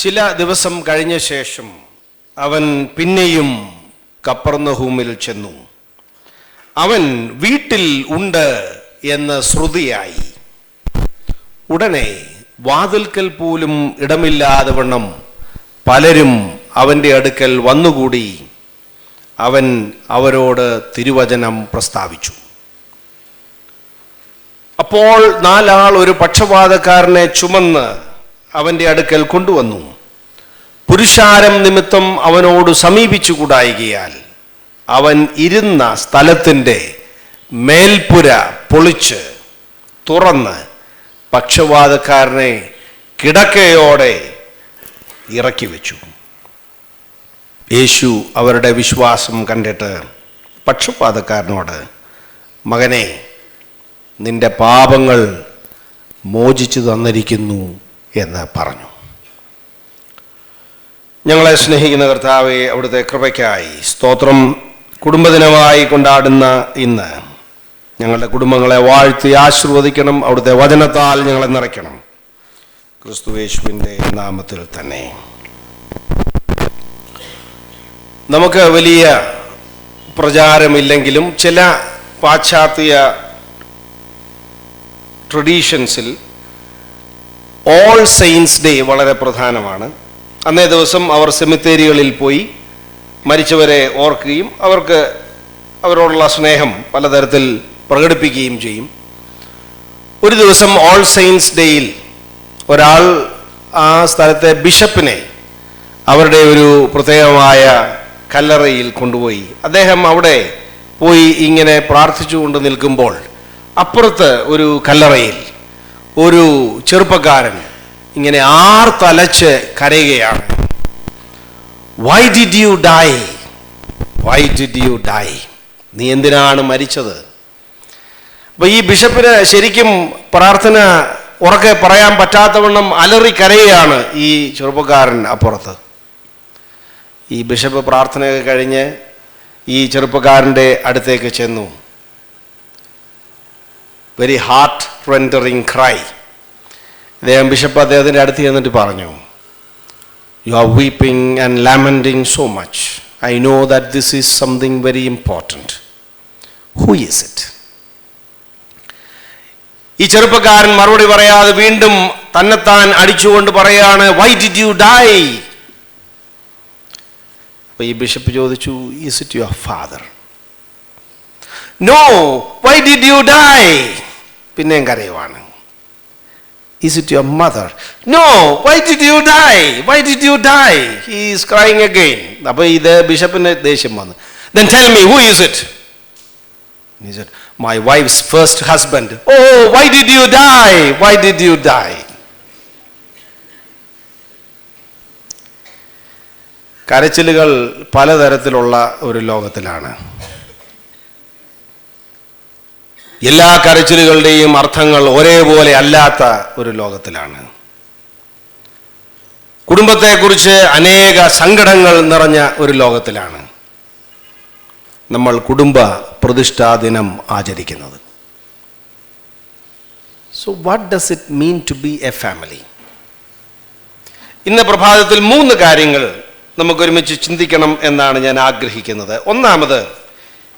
ചില ദിവസം കഴിഞ്ഞ ശേഷം അവൻ പിന്നെയും കപ്പർന്നഹൂമിൽ ചെന്നു. അവൻ വീട്ടിൽ ഉണ്ട് എന്ന് ശ്രുതിയായി. ഉടനെ വാതിൽക്കൽ പോലും ഇടമില്ലാതെ വണ്ണം പലരും അവൻ്റെ അടുക്കൽ വന്നുകൂടി. അവൻ അവരോട് തിരുവചനം പ്രസ്താവിച്ചു. അപ്പോൾ 4 ആൾ ഒരു പക്ഷപാതക്കാരനെ ചുമന്ന് അവൻ്റെ അടുക്കൽ കൊണ്ടുവന്നു. പുരുഷാരം നിമിത്തം അവനോട് സമീപിച്ചുകൂടായികയാൽ അവൻ ഇരുന്ന സ്ഥലത്തിൻ്റെ മേൽപ്പുര പൊളിച്ച് തുറന്ന് പക്ഷപാതക്കാരനെ കിടക്കയോടെ ഇറക്കി വെച്ചു. യേശു അവരുടെ വിശ്വാസം കണ്ടിട്ട് പക്ഷപാതക്കാരനോട്, മകനെ, നിന്റെ പാപങ്ങൾ മോചിച്ചു തന്നിരിക്കുന്നു എന്ന് പറഞ്ഞു. ഞങ്ങളെ സ്നേഹിക്കുന്ന കർത്താവേ, അവിടുത്തെ കൃപയ്ക്കായി സ്തോത്രം. കുടുംബദിനമായി കൊണ്ടാടുന്ന ഇന്ന് ഞങ്ങളുടെ കുടുംബങ്ങളെ വാഴ്ത്തി ആശീർവദിക്കണം. അവിടുത്തെ വചനത്താൽ ഞങ്ങളെ നിറയ്ക്കണം. ക്രിസ്തുയേശുവിൻ്റെ നാമത്തിൽ തന്നെ. നമുക്ക് വലിയ പ്രചാരമില്ലെങ്കിലും ചില പാശ്ചാത്യ ട്രഡീഷൻസിൽ ഓൾ സെയിൻസ് ഡേ വളരെ പ്രധാനമാണ്. അന്നേ ദിവസം അവർ സെമിത്തേരികളിൽ പോയി മരിച്ചവരെ ഓർക്കുകയും അവരോടുള്ള സ്നേഹം പലതരത്തിൽ പ്രകടിപ്പിക്കുകയും ചെയ്യും. ഒരു ദിവസം ഓൾ സെയിൻസ് ഡേയിൽ ഒരാൾ ആ സ്ഥലത്തെ ബിഷപ്പിനെ അവരുടെ ഒരു പ്രത്യേകമായ കല്ലറയിൽ കൊണ്ടുപോയി. അദ്ദേഹം അവിടെ പോയി ഇങ്ങനെ പ്രാർത്ഥിച്ചുകൊണ്ട് നിൽക്കുമ്പോൾ അപ്പുറത്ത് ഒരു കല്ലറയിൽ ഒരു ചെറുപ്പക്കാരൻ ഇങ്ങനെ ആർത്തലച്ച് കരയുകയാണ്. Y did you die? Why did you dye? നീ എന്തിനാണ് മരിച്ചത്? അപ്പൊ ഈ ബിഷപ്പിന് ശരിക്കും പ്രാർത്ഥന ഉറക്കെ പറയാൻ പറ്റാത്തവണ്ണം അലറി കരയുകയാണ് ഈ ചെറുപ്പക്കാരൻ അപ്പുറത്ത്. ഈ ബിഷപ്പ് പ്രാർത്ഥനയൊക്കെ കഴിഞ്ഞ് ഈ ചെറുപ്പക്കാരൻ്റെ അടുത്തേക്ക് ചെന്നു. Very heart rendering cry. Bishop അദ്ദേഹത്തിൻ്റെ അടുത്ത് ചെന്നിട്ട് പറഞ്ഞു, you are weeping and lamenting so much. I know that this is something very important. Who is it? ഈ ചെറുപ്പക്കാരൻ മറുപടി പറയാതെ വീണ്ടും തന്നെത്താൻ അടിച്ചുകൊണ്ട് പറയാണ്, വൈ ഡിഡ് യു ഡൈ? അപ്പൊ ഈ ബിഷപ്പ് ചോദിച്ചു, is it your father? No, why did you die? പിന്നെയും കരയുവാണ്. Is it your mother? No, why did you die? Why did you die? He is crying again. അപ്പൊ ഇത് ബിഷപ്പിന് ദേഷ്യം വന്നു. Then tell me, who is it? He said, my wife's first husband. Oh, why did you die? Why did you die? കരച്ചിലുകൾ പലതരത്തിലുള്ള ഒരു ലോകത്തിലാണ്. എല്ലാ കരച്ചിലുകളുടെയും അർത്ഥങ്ങൾ ഒരേപോലെ അല്ലാത്ത ഒരു ലോകത്തിലാണ്. കുടുംബത്തെക്കുറിച്ച് അനേക സങ്കടങ്ങൾ നിറഞ്ഞ ഒരു ലോകത്തിലാണ് നമ്മൾ കുടുംബ പ്രതിഷ്ഠാ ദിനം ആചരിക്കുന്നത്. So what does it mean to be a family? ഇന്ന് പ്രഭാതത്തിൽ 3 കാര്യങ്ങൾ നമുക്കൊരുമിച്ച് ചിന്തിക്കണം എന്നാണ് ഞാൻ ആഗ്രഹിക്കുന്നത്. ഒന്നാമത്,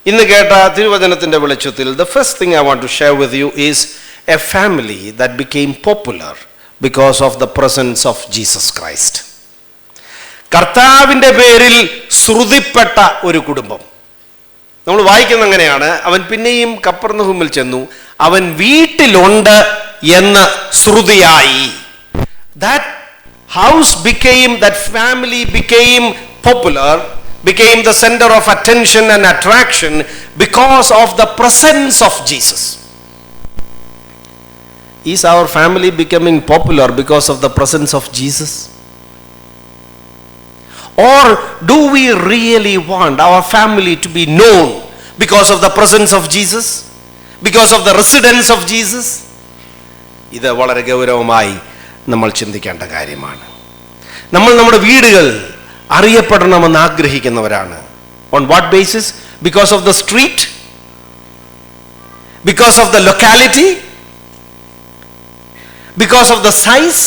ഇന്ന് കേട്ട തിരുവചനത്തിൻ്റെ വെളിച്ചത്തിൽ the first thing I want to share with you is a family that became popular because of the presence of Jesus Christ. കർത്താവിൻ്റെ പേരിൽ ശ്രുതിപ്പെട്ട ഒരു കുടുംബം. നമ്മൾ വായിക്കുന്ന അങ്ങനെയാണ്, അവൻ പിന്നെയും കപ്പർന്നഹൂമിൽ ചെന്നു, അവൻ വീട്ടിലുണ്ട് എന്ന് ശ്രുതിയായി. That house became, that family became popular, became the center of attention and attraction because of the presence of Jesus. Is our family becoming popular because of the presence of Jesus? Or do we really want our family to be known because of the presence of Jesus? Because of the residence of Jesus? ഇത് വളരെ ഗൗരവമായി നമ്മൾ ചിന്തിക്കേണ്ട കാര്യമാണ്. നമ്മൾ നമ്മുടെ വീടുകൾ അറിയപ്പെടണമെന്ന് ആഗ്രഹിക്കുന്നവരാണ്. On what basis? Because of the street? Because of the locality? Because of the size?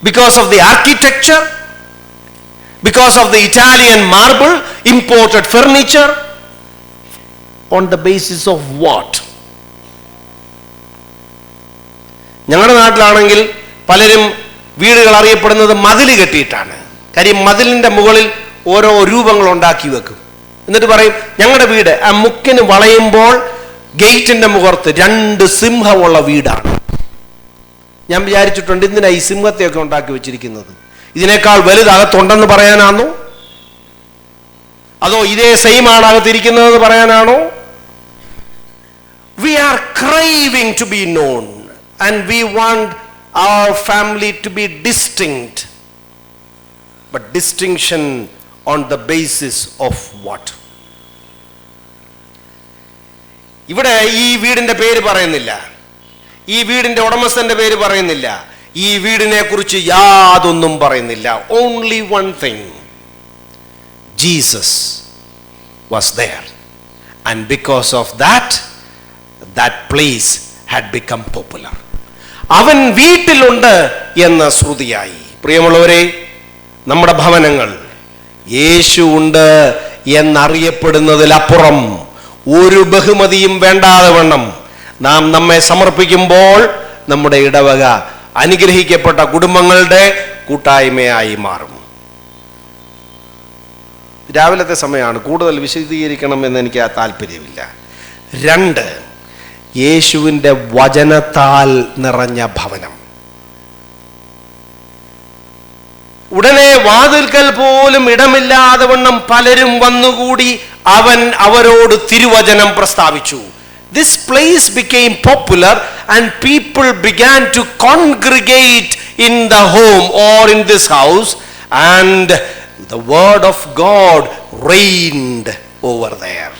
because of the architecture, because of the Italian marble, imported furniture, on the basis of what? ഞങ്ങളുടെ നാട്ടിലാണെങ്കിൽ പലരും വീടുകൾ അറിയപ്പെടുന്നത് മതിൽ കെട്ടിയിട്ടാണ്. കാര്യം മതിലിൻ്റെ മുകളിൽ ഓരോ രൂപങ്ങൾ ഉണ്ടാക്കി വെക്കും. എന്നിട്ട് പറയും ഞങ്ങളുടെ വീട് ആ മുക്കിന് വളയുമ്പോൾ ഗേറ്റിന്റെ മുഖത്ത് 2 സിംഹമുള്ള വീടാണ്. ഞാൻ വിചാരിച്ചിട്ടുണ്ട് എന്തിനാ ഈ സിംഹത്തെയൊക്കെ ഉണ്ടാക്കി വെച്ചിരിക്കുന്നത്? ഇതിനേക്കാൾ വലുതകത്തുണ്ടെന്ന് പറയാനാണോ? അതോ ഇതേ സെയിം ആണ് അകത്തിരിക്കുന്നതെന്ന് പറയാനാണോ? We are craving to be known and we want our family to be distinct. But distinction on the basis of what? ഇവിടെ ഈ വീടിന്റെ പേര് പറയുന്നില്ല, ഈ വീടിന്റെ ഉടമസ്ഥന്റെ പേര് പറയുന്നില്ല, ഈ വീടിനെ കുറിച്ച് യാതൊന്നും പറയുന്നില്ല. Only one thing, Jesus was there, and because of that place had become popular. അവൻ വീട്ടിലുണ്ട് എന്ന ശ്രുതിയായി. പ്രിയമുള്ളവരെ, നമ്മുടെ ഭവനങ്ങൾ യേശു ഉണ്ട് എന്നറിയപ്പെടുന്നതിലപ്പുറം ഒരു ബഹുമതിയും വേണ്ടാതെ വണ്ണം നാം നമ്മെ സമർപ്പിക്കുമ്പോൾ നമ്മുടെ ഇടവക അനുഗ്രഹിക്കപ്പെട്ട കുടുംബങ്ങളുടെ കൂട്ടായ്മയായി മാറും. രാവിലത്തെ സമയമാണ്, കൂടുതൽ വിശദീകരിക്കണം എന്ന് എനിക്ക് താല്പര്യമില്ല. 2, യേശുവിൻ്റെ വചനത്താൽ നിറഞ്ഞ ഭവനം. ഉടനെ വാതിൽക്കൽ പോലും ഇടമില്ലാതെ വണ്ണം പലരും വന്നുകൂടി അവൻ അവരോട് തിരുവചനം പ്രസ്താവിച്ചു. This place became popular and people began to congregate in the home or in this house, and the word of God reigned over there.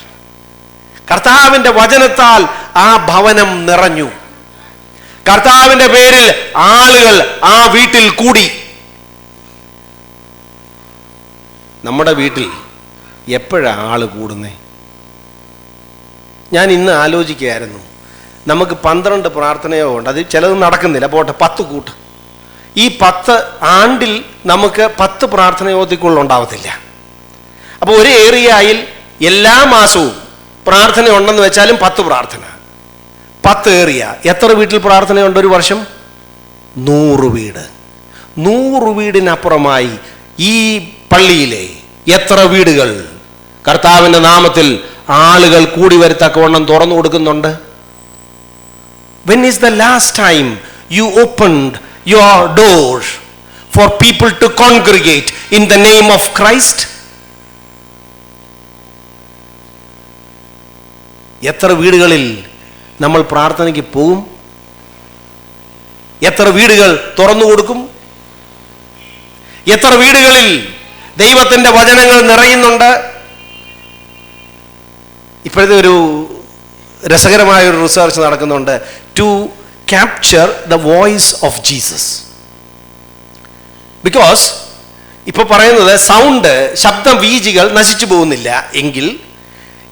കർത്താവിൻ്റെ വചനത്താൽ ആ ഭവനം നിറഞ്ഞു. കർത്താവിൻ്റെ പേരിൽ ആളുകൾ ആ വീട്ടിൽ കൂടി. നമ്മുടെ വീട്ടിൽ എപ്പോഴാണ് ആള് കൂടുന്നേ? ഞാൻ ഇന്ന് ആലോചിക്കുകയായിരുന്നു, നമുക്ക് 12 പ്രാർത്ഥനയോ ഉണ്ട്, അത് ചിലത് നടക്കുന്നില്ല, പോട്ടെ 10 കൂട്ട്. ഈ 10 ആണ്ടിൽ നമുക്ക് 10 പ്രാർത്ഥനയോത്തിക്കുള്ളുണ്ടാവത്തില്ല. അപ്പോൾ ഒരു ഏരിയയിൽ എല്ലാ മാസവും പ്രാർത്ഥന ഉണ്ടെന്ന് വെച്ചാലും 10 പ്രാർത്ഥന, 10 ഏരിയ. എത്ര വീട്ടിൽ പ്രാർത്ഥനയുണ്ട് ഒരു വർഷം? 100 വീട്. 100 വീടിനപ്പുറമായി ഈ പള്ളിയിലെ എത്ര വീടുകൾ കർത്താവിൻ്റെ നാമത്തിൽ ആളുകൾ കൂടി വരുത്തക്കവണ്ണം തുറന്നു കൊടുക്കുന്നുണ്ട്? When is the last time you opened your doors for people to congregate in the name of Christ? എത്ര വീടുകളിൽ നമ്മൾ പ്രാർത്ഥനയ്ക്ക് പോകും? എത്ര വീടുകൾ തുറന്നു കൊടുക്കും? എത്ര വീടുകളിൽ ദൈവത്തിൻ്റെ വചനങ്ങൾ നിറയുന്നുണ്ട്? ഇപ്പോഴത്തെ ഒരു രസകരമായൊരു റിസർച്ച് നടക്കുന്നുണ്ട്, to capture the voice of Jesus. Because ഇപ്പോൾ പറയുന്നത് സൗണ്ട്, ശബ്ദവീചികൾ നശിച്ചു പോകുന്നില്ല എങ്കിൽ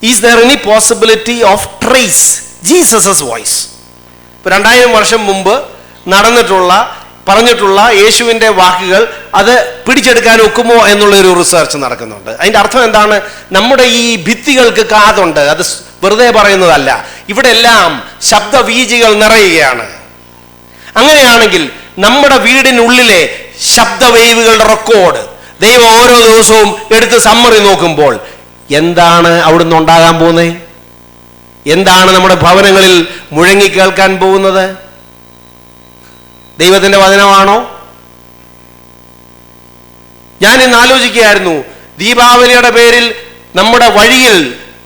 is there any possibility of trace Jesus voice? ഇപ്പോൾ 2000 വർഷം മുമ്പ് പറഞ്ഞിട്ടുള്ള യേശുവിൻ്റെ വാക്കുകൾ അത് പിടിച്ചെടുക്കാൻ ഒക്കുമോ എന്നുള്ളൊരു റിസർച്ച് നടക്കുന്നുണ്ട്. അതിൻ്റെ അർത്ഥം എന്താണ്? നമ്മുടെ ഈ ഭിത്തികൾക്ക് കാതുണ്ട്, അത് വെറുതെ പറയുന്നതല്ല. ഇവിടെ എല്ലാം ശബ്ദവീചികൾ നിറയുകയാണ്. അങ്ങനെയാണെങ്കിൽ നമ്മുടെ വീടിനുള്ളിലെ ശബ്ദവേവുകളുടെ റെക്കോർഡ് ദൈവം ഓരോ ദിവസവും എടുത്ത് സമ്മറി നോക്കുമ്പോൾ എന്താണ് അവിടുന്ന് ഉണ്ടാകാൻ പോകുന്നത്? എന്താണ് നമ്മുടെ ഭവനങ്ങളിൽ മുഴങ്ങി കേൾക്കാൻ പോകുന്നത്? ദൈവത്തിൻ്റെ വചനമാണോ? ഞാൻ ഇന്ന് ആലോചിക്കുകയായിരുന്നു, ദീപാവലിയുടെ പേരിൽ നമ്മുടെ വഴിയിൽ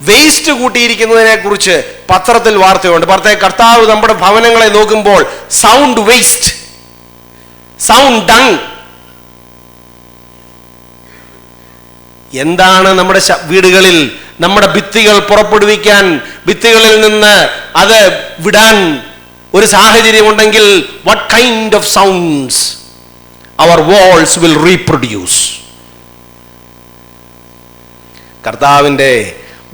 വേസ്റ്റ് കൂട്ടിയിരിക്കുന്നതിനെ കുറിച്ച് പത്രത്തിൽ വാർത്തയുണ്ട്. കർത്താവ് നമ്മുടെ ഭവനങ്ങളെ നോക്കുമ്പോൾ സൗണ്ട് വേസ്റ്റ്, സൗണ്ട് ഡങ്. എന്താണ് നമ്മുടെ വീടുകളിൽ നമ്മുടെ ഭിത്തികൾ പുറപ്പെടുവിക്കാൻ, ഭിത്തികളിൽ നിന്ന് അത് വിടാൻ ഒരു സാഹചര്യം ഉണ്ടെങ്കിൽ what kind of sounds our walls will reproduce? കർത്താവിൻ്റെ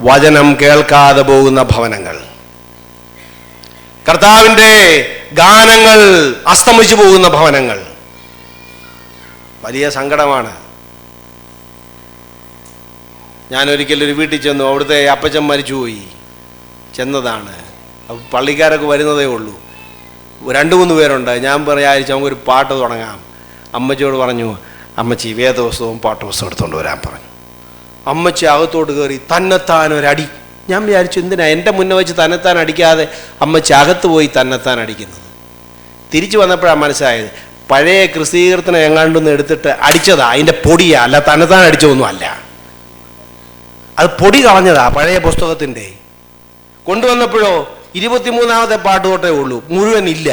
വചനം കേൾക്കാതെ പോകുന്ന ഭവനങ്ങൾ, കർത്താവിൻ്റെ ഗാനങ്ങൾ അസ്തമിച്ചു പോകുന്ന ഭവനങ്ങൾ, വലിയ സങ്കടമാണ്. ഞാനൊരിക്കലൊരു വീട്ടിൽ ചെന്നു. അവിടുത്തെ അപ്പച്ചൻ മരിച്ചുപോയി. ചെന്നതാണ്. പള്ളിക്കാരൊക്കെ വരുന്നതേ ഉള്ളൂ. 2-3 പേരുണ്ട്. ഞാൻ വിചാരിച്ചു നമുക്കൊരു പാട്ട് തുടങ്ങാം. അമ്മച്ചിയോട് പറഞ്ഞു, അമ്മച്ചി വേദപുസ്തകവും പാട്ടുപുസ്തകം എടുത്തുകൊണ്ട് വരാൻ പറഞ്ഞു. അമ്മച്ചി അകത്തോട്ട് കയറി തന്നെത്താൻ ഒരടി. ഞാൻ വിചാരിച്ചു എന്തിനാ എൻ്റെ മുന്നേ വെച്ച് തന്നെത്താൻ അടിക്കാതെ അമ്മച്ചി അകത്ത് പോയി തന്നെത്താൻ അടിക്കുന്നത്. തിരിച്ചു വന്നപ്പോഴാണ് മനസ്സിലായത്, പഴയ ക്രിസ്തീകൃതനെ എങ്ങാണ്ടൊന്ന് എടുത്തിട്ട് അടിച്ചതാ. അതിൻ്റെ പൊടിയാ, അല്ല തന്നെത്താൻ അടിച്ചതൊന്നും അല്ല. അത് പൊടി കളഞ്ഞതാ പഴയ പുസ്തകത്തിൻ്റെ. കൊണ്ടുവന്നപ്പോഴോ 23ാമത്തെ പാട്ട് തൊട്ടേ ഉള്ളൂ, മുഴുവൻ ഇല്ല.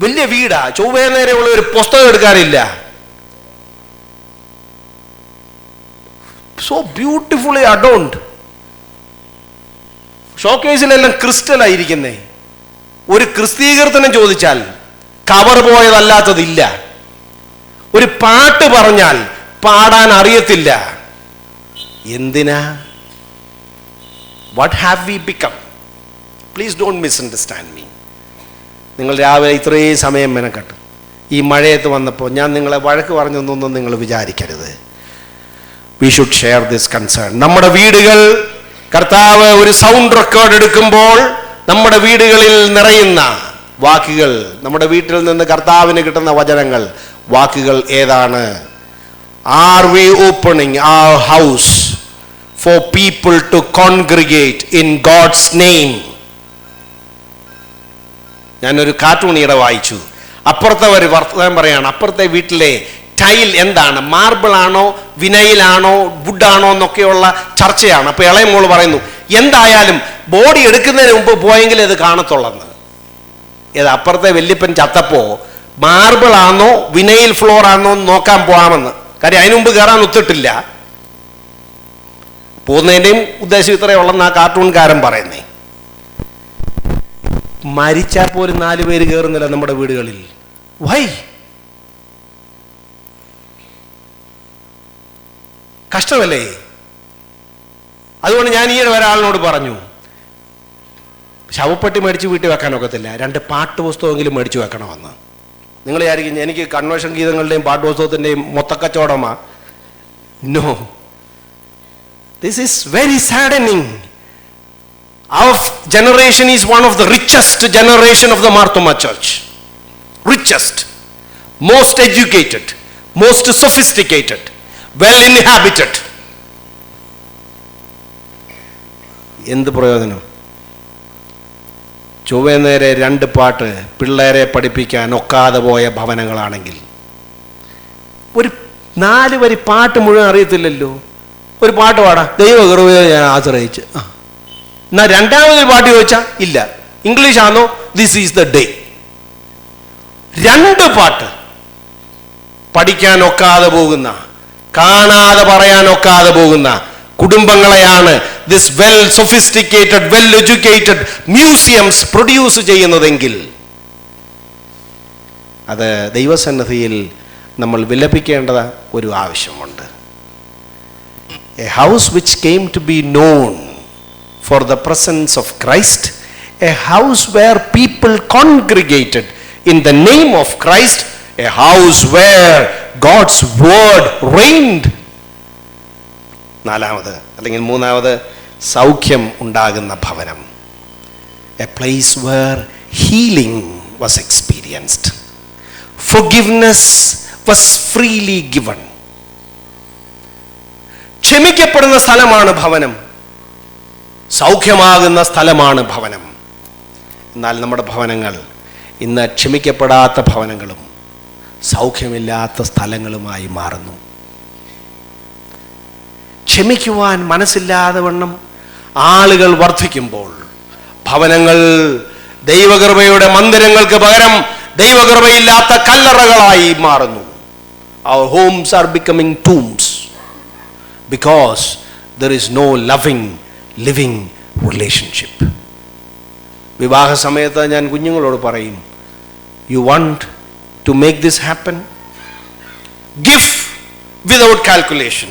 വലിയ വീടാ, ചൊവ്വേ നേരെ ഉള്ള ഒരു പുസ്തകം എടുക്കാനില്ല. So beautifully അഡോൺഡ്. ഷോക്കേസിലെല്ലാം ക്രിസ്റ്റലായിരിക്കുന്നേ. ഒരു ക്രിസ്തീകൃതനം ചോദിച്ചാൽ കവർ പോയതല്ലാത്തതില്ല. ഒരു പാട്ട് പറഞ്ഞാൽ പാടാൻ അറിയത്തില്ല. എന്തിനാ? What have we become? Please don't misunderstand me. നിങ്ങൾ രാവിലെ ഇത്രയും സമയം മെനക്കെട്ട് ഈ മഴയത്ത് വന്നപ്പോൾ ഞാൻ നിങ്ങളെ വഴക്ക് പറഞ്ഞൊന്നും നിങ്ങൾ വിചാരിക്കരുത്. We should share this concern. നമ്മുടെ വീടുകൾ, കർത്താവ് ഒരു സൗണ്ട് റെക്കോർഡ് എടുക്കുമ്പോൾ നമ്മുടെ വീടുകളിൽ നിറയുന്ന വാക്കുകൾ, നമ്മുടെ വീട്ടിൽ നിന്ന് കർത്താവിന് കിട്ടുന്ന വചനങ്ങൾ, വാക്കുകൾ ഏതാണ്? Are we opening our house for people to congregate in God's name? ഞാനൊരു കാർട്ടൂൺ ഈടെ വായിച്ചു. അപ്പുറത്തെ ഒരു വർത്തമാനം പറയാണ്, അപ്പുറത്തെ വീട്ടിലെ ടൈൽ എന്താണ്, മാർബിൾ ആണോ വിനയിലാണോ വുഡാണോ എന്നൊക്കെയുള്ള ചർച്ചയാണ്. അപ്പോൾ ഇളയ മോള് പറയുന്നു, എന്തായാലും ബോഡി എടുക്കുന്നതിന് മുമ്പ് പോയെങ്കിൽ ഇത് കാണത്തുള്ളെന്ന്. ഏത് അപ്പുറത്തെ വല്യപ്പൻ ചത്തപ്പോ മാർബിൾ ആണോ വിനയിൽ ഫ്ലോർ ആണോ നോക്കാൻ പോകാമെന്ന്. കാര്യം അതിനു മുമ്പ് കയറാൻ ഒത്തിട്ടില്ല. പോകുന്നതിൻ്റെയും ഉദ്ദേശം ഇത്രയേ ഉള്ളെന്ന് ആ കാർട്ടൂൺകാരൻ പറയുന്നേ. മരിച്ചാൽ പോലും 4 പേര് കയറുന്നില്ല നമ്മുടെ വീടുകളിൽ. വൈ? കഷ്ടമല്ലേ? അതുകൊണ്ട് ഞാൻ ഈ ഒരാളിനോട് പറഞ്ഞു, ശവപ്പെട്ടി മേടിച്ച് വീട്ടിൽ വെക്കാൻ ഒക്കത്തില്ല, 2 പാട്ട് പുസ്തകമെങ്കിലും മേടിച്ച് വെക്കണമെന്ന്. നിങ്ങൾ വിചാരിക്കും എനിക്ക് കൺവേർഷൻ ഗീതങ്ങളുടെയും പാട്ടുപുസ്തകത്തിൻ്റെയും മൊത്തക്കച്ചവടമാ. No, this is very saddening. Our generation is one of the richest generation of the Marthoma Church. Richest, most educated, most sophisticated, well inhabited. എന്ത് പ്രയോജനം? ചൊവ്വേ നേരെ 2 പാട്ട് പിള്ളേരെ പഠിപ്പിക്കാൻ ഒക്കാതെ പോയ ഭവനങ്ങളാണെങ്കിൽ, ഒരു 4 വരി പാട്ട് മുഴുവൻ അറിയത്തില്ലല്ലോ. ഒരു പാട്ട് പാടാ, ദൈവകൃപയെ ഞാൻ ആശ്രയിച്ച്. എന്നാ 2ാമതൊരു പാട്ട് ചോദിച്ചാൽ ഇല്ല, ഇംഗ്ലീഷ് ആണോ, ദിസ് ഈസ് ദ ഡേ. 2 പാട്ട് പഠിക്കാൻ ഒക്കാതെ പോകുന്ന, കാണാതെ പറയാൻ ഒക്കാതെ പോകുന്ന കുടുംബങ്ങളെയാണ് this well sophisticated, well educated museums produce ചെയ്യുന്നതെങ്കിൽ അത് ദൈവസന്നിധിയിൽ നമ്മൾ വിലപിക്കേണ്ട ഒരു ആവശ്യമുണ്ട്. A house which came to be known for the presence of Christ, a house where people congregated in the name of Christ, a house where God's word reigned. 4ാമത് അല്ലെങ്കിൽ 3ാമത്, സൗഖ്യം ഉണ്ടാകുന്ന ഭവനം. A place where healing was experienced. Forgiveness was freely given. ക്ഷമിക്കപ്പെടുന്ന സ്ഥലമാണ് ഭവനം, സൗഖ്യമാകുന്ന സ്ഥലമാണ് ഭവനം. എന്നാൽ നമ്മുടെ ഭവനങ്ങൾ ഇന്ന് ക്ഷമിക്കപ്പെടാത്ത ഭവനങ്ങളും സൗഖ്യമില്ലാത്ത സ്ഥലങ്ങളുമായി മാറുന്നു. ക്ഷമിക്കുവാൻ മനസ്സില്ലാതെ വണ്ണം ആളുകൾ വർദ്ധിക്കുമ്പോൾ ഭവനങ്ങൾ ദൈവകൃപയുടെ മന്ദിരങ്ങൾക്ക് പകരം ദൈവകൃപയില്ലാത്ത കല്ലറകളായി മാറുന്നു. Our homes are becoming tombs because there is no loving living relationship. വിവാഹ സമയത്ത് ഞാൻ കുഞ്ഞുങ്ങളോട് പറയും, you want to make this happen, give without calculation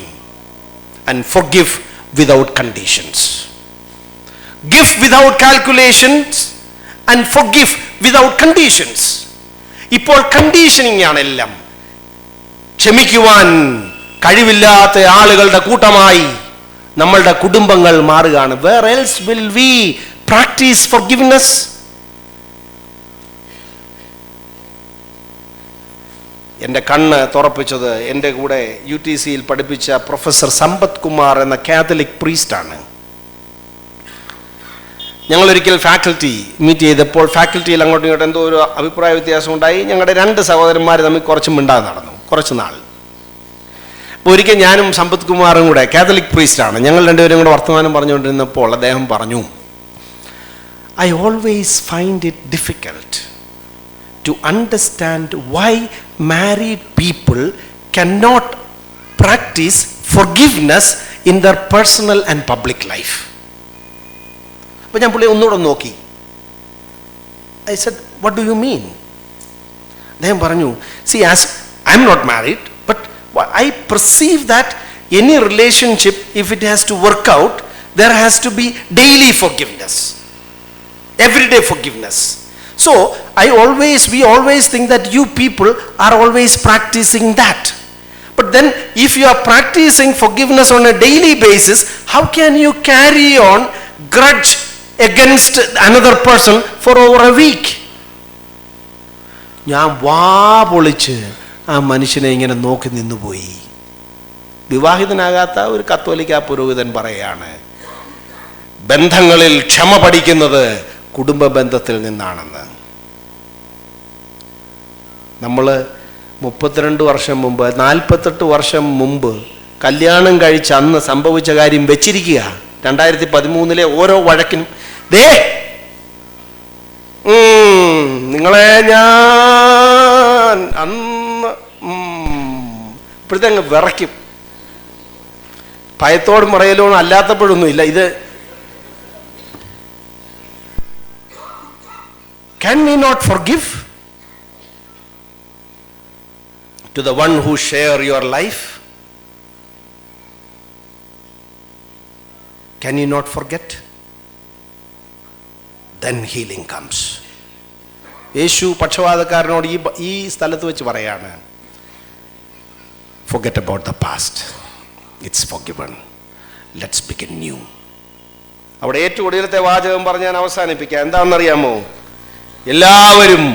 and forgive without conditions. Give without calculations and forgive without conditions. ഇപ്പോൾ conditioning ആണ് എല്ലാം. ക്ഷമിക്കുവാൻ കഴിവില്ലാത്ത ആളുകളുടെ കൂട്ടമായി നമ്മളുടെ കുടുംബങ്ങൾ മാറുകയാണ്. Where else will we practice forgiveness? എൻ്റെ കണ്ണ് തുറപ്പിച്ചത് എൻ്റെ കൂടെ UTCയിൽ പഠിപ്പിച്ച പ്രൊഫസർ സമ്പത് കുമാർ എന്ന കാത്തലിക് പ്രീസ്റ്റാണ്. ഞങ്ങളൊരിക്കൽ ഫാക്കൽറ്റി മീറ്റ് ചെയ്തപ്പോൾ ഫാക്കൽറ്റിയിൽ അങ്ങോട്ടും ഇങ്ങോട്ടും എന്തോ ഒരു അഭിപ്രായ വ്യത്യാസം ഉണ്ടായി. ഞങ്ങളുടെ 2 സഹോദരന്മാർ തമ്മിൽ കുറച്ച് മിണ്ടാതെ നടന്നു കുറച്ച് നാൾ. അപ്പോൾ ഒരിക്കൽ ഞാനും സമ്പത് കുമാറും കൂടെ കാത്തലിക് പ്രീസ്റ്റാണ്, ഞങ്ങൾ രണ്ടുപേരും കൂടെ വർത്തമാനം പറഞ്ഞുകൊണ്ടിരുന്നപ്പോൾ അദ്ദേഹം പറഞ്ഞു, I always find it difficult to understand why married people cannot practice forgiveness in their personal and public life. അപ്പോൾ ഞാൻ പുള്ളിയെ ഒന്നുകൂടെ നോക്കി. I said, what do you mean? അദ്ദേഹം പറഞ്ഞു, see, as I am not married, but I perceive that any relationship, if it has to work out, there has to be daily forgiveness, everyday forgiveness. So we always think that you people are always practicing that. But then if you are practicing forgiveness on a daily basis, how can you carry on grudge against another person for over a week? ഞാൻ വാ പൊളിച്ച് ആ മനുഷ്യനെ ഇങ്ങനെ നോക്കി നിന്നുപോയി. വിവാഹിതനാകാത്ത ഒരു കത്തോലിക്ക പുരോഹിതൻ പറയാണ്, ബന്ധങ്ങളിൽ ക്ഷമ പഠിക്കുന്നത് കുടുംബ ബന്ധത്തിൽ നിന്നാണെന്ന്. നമ്മൾ 32 വർഷം മുമ്പ് 48 വർഷം മുമ്പ് കല്യാണം കഴിച്ച് അന്ന് സംഭവിച്ച കാര്യം വെച്ചിരിക്കുക. 2013 ഓരോ വഴക്കിനും നിങ്ങളെ ഞാൻ അന്ന് ഇപ്പോഴത്തെ അങ്ങ് വിറയ്ക്കും. ഭയത്തോടും പറയലോന്നും അല്ലാത്തപ്പോഴൊന്നും ഇല്ല. ഇത് can we not forgive to the one who share your life? Can you not forget? Then healing comes. യേശു പക്ഷവാതക്കാരനോട് ഈ സ്ഥലത്ത് വെച്ച് പറയാണ്, forget about the past, it's forgiven, let's begin new. അവിടെ ഏറ്റവും ഒടുവിലത്തെ വാചകം പറഞ്ഞ് ഞാൻ അവസാനിപ്പിക്കാം. എന്താണെന്നറിയാമോ? എല്ലാവരും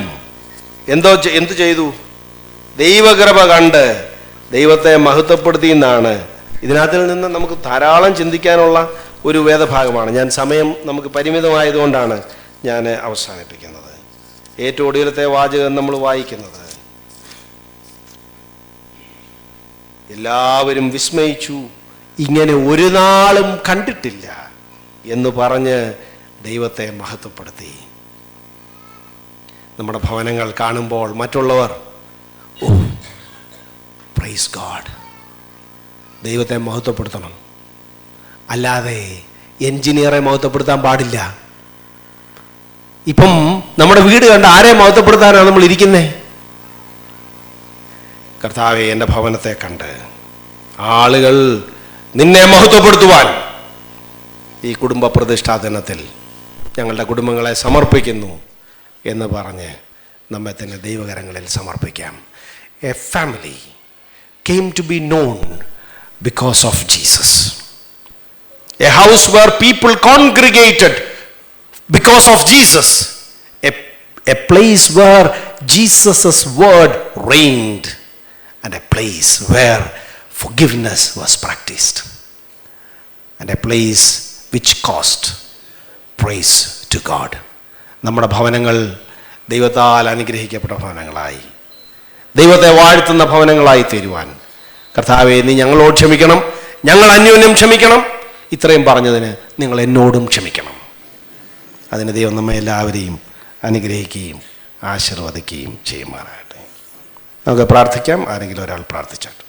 എന്തു ചെയ്തു? ദൈവകൃപ കണ്ട് ദൈവത്തെ മഹത്വപ്പെടുത്തി എന്നാണ്. ഇതിനകത്തിൽ നിന്ന് നമുക്ക് ധാരാളം ചിന്തിക്കാനുള്ള ഒരു വേദഭാഗമാണ്. സമയം നമുക്ക് പരിമിതമായതുകൊണ്ടാണ് ഞാൻ അവസാനിപ്പിക്കുന്നത്. ഏറ്റവും ഒടുവിലത്തെ വാചകം നമ്മൾ വായിക്കുന്നത്, എല്ലാവരും വിസ്മയിച്ചു, ഇങ്ങനെ ഒരു നാളും കണ്ടിട്ടില്ല എന്ന് പറഞ്ഞ് ദൈവത്തെ മഹത്വപ്പെടുത്തി. നമ്മുടെ ഭവനങ്ങൾ കാണുമ്പോൾ മറ്റുള്ളവർ പ്രൈസ് ഗോഡ്, ദൈവത്തെ മഹത്വപ്പെടുത്തണം. അല്ലാതെ എൻജിനീയറെ മഹത്വപ്പെടുത്താൻ പാടില്ല. ഇപ്പം നമ്മുടെ വീട് കണ്ട് ആരെ മഹത്വപ്പെടുത്താനാണ് നമ്മൾ ഇരിക്കുന്നേ? കർത്താവേ, എൻ്റെ ഭവനത്തെ കണ്ട് ആളുകൾ നിന്നെ മഹത്വപ്പെടുത്തുവാൻ ഈ കുടുംബ പ്രതിഷ്ഠാ ദിനത്തിൽ ഞങ്ങളുടെ കുടുംബങ്ങളെ സമർപ്പിക്കുന്നു എന്ന് പറഞ്ഞ് നമ്മെ തന്നെ ദൈവകരങ്ങളിൽ സമർപ്പിക്കാം. A family came to be known because of Jesus. A house where people congregated because of Jesus. A place where Jesus' word reigned, and a place where forgiveness was practiced, and a place which caused praise to God. നമ്മുടെ ഭവനങ്ങൾ ദൈവത്താൽ അനുഗ്രഹിക്കപ്പെട്ട ഭവനങ്ങളായി, ദൈവത്തെ വാഴ്ത്തുന്ന ഭവനങ്ങളായി തീരുവാൻ കർത്താവേ, നീ ഞങ്ങളോട് ക്ഷമിക്കണം, ഞങ്ങൾ അന്യോന്യം ക്ഷമിക്കണം. ഇത്രയും പറഞ്ഞതിന് നിങ്ങൾ എന്നോടും ക്ഷമിക്കണം. അതിന് ദൈവം നമ്മെ എല്ലാവരെയും അനുഗ്രഹിക്കുകയും ആശീർവദിക്കുകയും ചെയ്യുമാറാകട്ടെ. നമുക്ക് പ്രാർത്ഥിക്കാം. ആരെങ്കിലും ഒരാൾ പ്രാർത്ഥിച്ചാട്ടെ.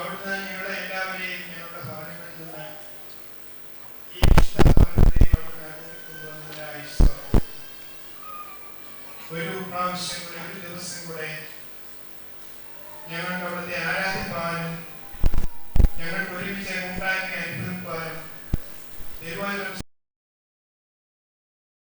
അവിടുന്ന് ഞങ്ങളെ എല്ലാവരെയും ഞങ്ങളുടെ ഭവനങ്ങളിൽ നിന്ന് ഈ ഒരു പ്രാവശ്യം കൂടെ, ഒരു ദിവസം കൂടെ ഞങ്ങൾക്ക് അവിടുത്തെ